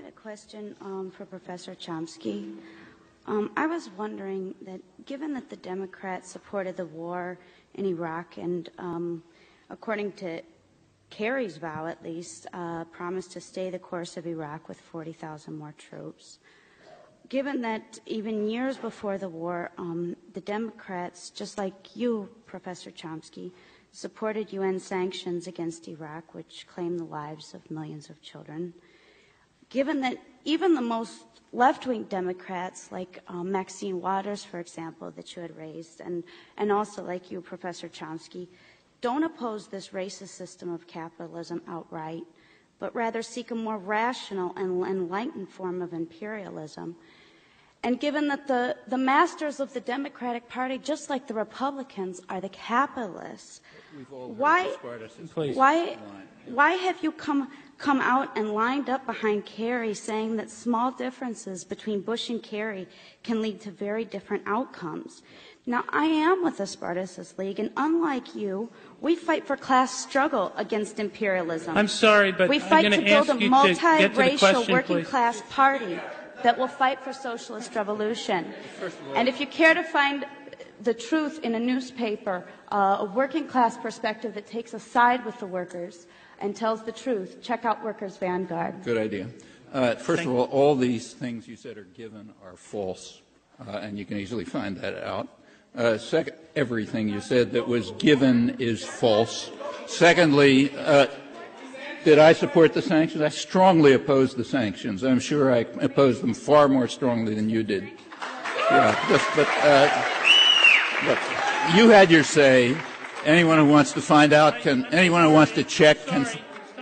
had a question for Professor Chomsky. I was wondering that given that the Democrats supported the war in Iraq and, according to Kerry's vow at least, promised to stay the course of Iraq with 40,000 more troops, given that even years before the war, the Democrats, just like you, Professor Chomsky, supported UN sanctions against Iraq, which claimed the lives of millions of children, given that even the most left-wing Democrats, like Maxine Waters, for example, that you had raised, and also like you, Professor Chomsky, don't oppose this racist system of capitalism outright, but rather seek a more rational and enlightened form of imperialism. And given that the masters of the Democratic Party, just like the Republicans, are the capitalists, why have you come out and lined up behind Kerry saying that small differences between Bush and Kerry can lead to very different outcomes? Now, I am with the Spartacus League, and unlike you, we fight for class struggle against imperialism. I'm sorry, but we fight I'm to going build ask a you to get to the multiracial question, working please. class party that will fight for socialist revolution. And if you care to find the truth in a newspaper, a working class perspective that takes a side with the workers and tells the truth, check out Workers' Vanguard. Good idea. First of all these things you said are given are false, and you can easily find that out. Second, everything you said that was given is false. Secondly, did I support the sanctions? I strongly opposed the sanctions. I'm sure I opposed them far more strongly than you did. Look, you had your say. Anyone who wants to find out can. Anyone who wants to check can.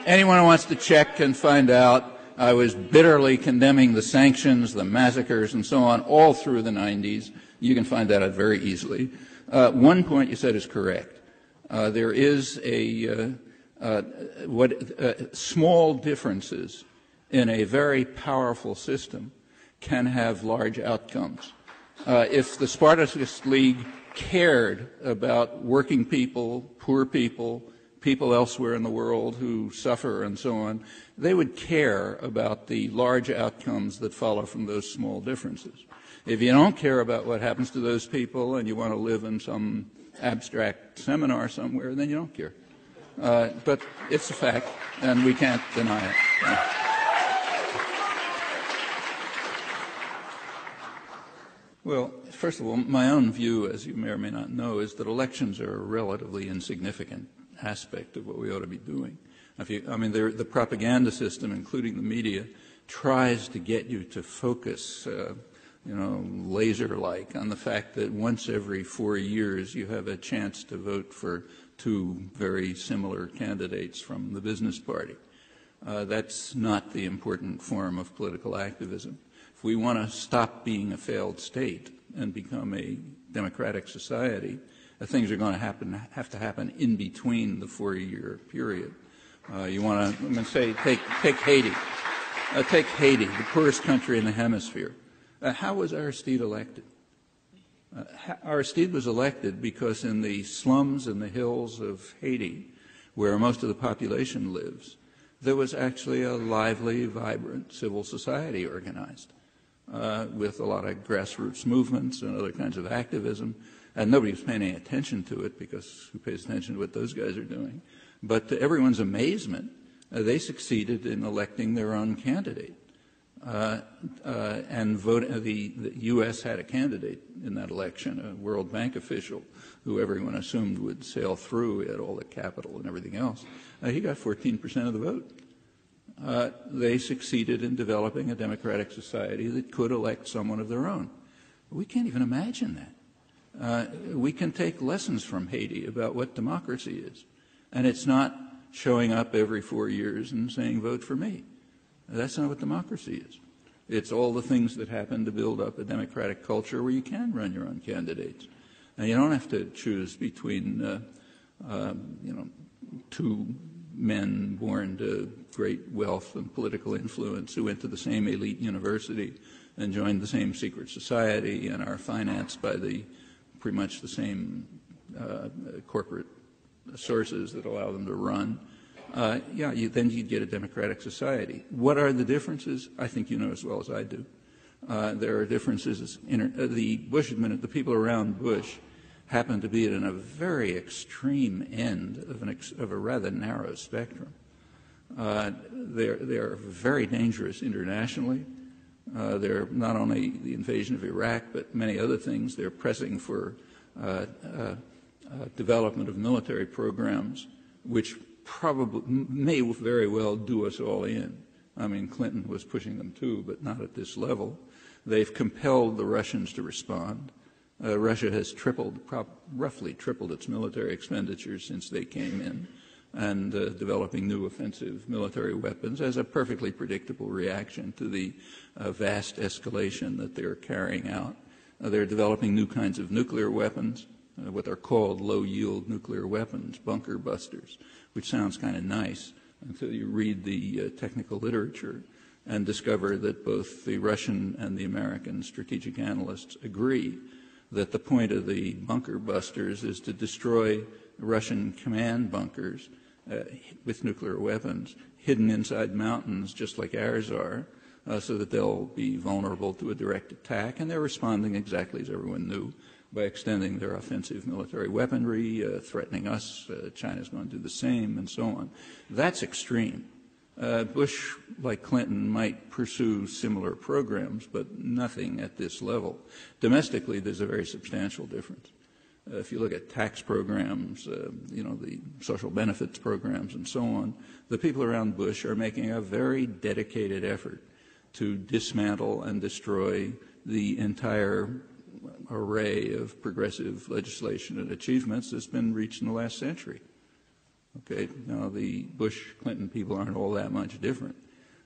Anyone who wants to check can find out. I was bitterly condemning the sanctions, the massacres, and so on, all through the 90s. You can find that out very easily. One point you said is correct. There is small differences in a very powerful system can have large outcomes. If the Spartacus League cared about working people, poor people, people elsewhere in the world who suffer and so on, they would care about the large outcomes that follow from those small differences. If you don't care about what happens to those people and you want to live in some abstract seminar somewhere, then you don't care. But it's a fact, and we can't deny it. Well, first of all, my own view, as you may or may not know, is that elections are a relatively insignificant aspect of what we ought to be doing. The propaganda system, including the media, tries to get you to focus, laser-like on the fact that once every 4 years you have a chance to vote for two very similar candidates from the business party. That's not the important form of political activism. If we want to stop being a failed state and become a democratic society, things are going to have to happen in between the 4-year period. You want to, take Haiti. Take Haiti, the poorest country in the hemisphere. How was Aristide elected? Aristide was elected because in the slums and the hills of Haiti, where most of the population lives, there was actually a lively, vibrant civil society organized with a lot of grassroots movements and other kinds of activism. And nobody was paying any attention to it because who pays attention to what those guys are doing? But to everyone's amazement, they succeeded in electing their own candidate. The U.S. had a candidate in that election, a World Bank official, who everyone assumed would sail through. He had all the capital and everything else. He got 14% of the vote. They succeeded in developing a democratic society that could elect someone of their own. We can't even imagine that. We can take lessons from Haiti about what democracy is. And it's not showing up every 4 years and saying, vote for me. That's not what democracy is. It's all the things that happen to build up a democratic culture where you can run your own candidates. And you don't have to choose between, two men born to great wealth and political influence who went to the same elite university and joined the same secret society and are financed by pretty much the same corporate sources that allow them to run. then you'd get a democratic society. What are the differences? I think you know as well as I do. There are differences. The people around Bush happen to be at a very extreme end of a rather narrow spectrum. They're very dangerous internationally. They're not only the invasion of Iraq, but many other things. They're pressing for development of military programs, which probably may very well do us all in. I mean, Clinton was pushing them too, but not at this level. They've compelled the Russians to respond. Russia has roughly tripled its military expenditures since they came in, and developing new offensive military weapons as a perfectly predictable reaction to the vast escalation that they're carrying out. They're developing new kinds of nuclear weapons, what are called low-yield nuclear weapons, bunker busters, which sounds kind of nice until you read the technical literature and discover that both the Russian and the American strategic analysts agree that the point of the bunker busters is to destroy Russian command bunkers with nuclear weapons hidden inside mountains just like ours are, so that they'll be vulnerable to a direct attack. And they're responding exactly as everyone knew, by extending their offensive military weaponry, threatening us. China's going to do the same, and so on. That's extreme. Bush, like Clinton, might pursue similar programs, but nothing at this level. Domestically, there's a very substantial difference. If you look at tax programs, the social benefits programs and so on, the people around Bush are making a very dedicated effort to dismantle and destroy the entire array of progressive legislation and achievements that's been reached in the last century. Okay, now the Bush-Clinton people aren't all that much different,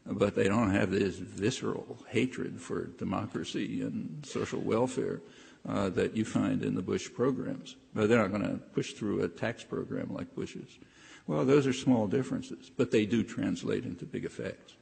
but they don't have this visceral hatred for democracy and social welfare that you find in the Bush programs. But they're not going to push through a tax program like Bush's. Well, those are small differences, but they do translate into big effects.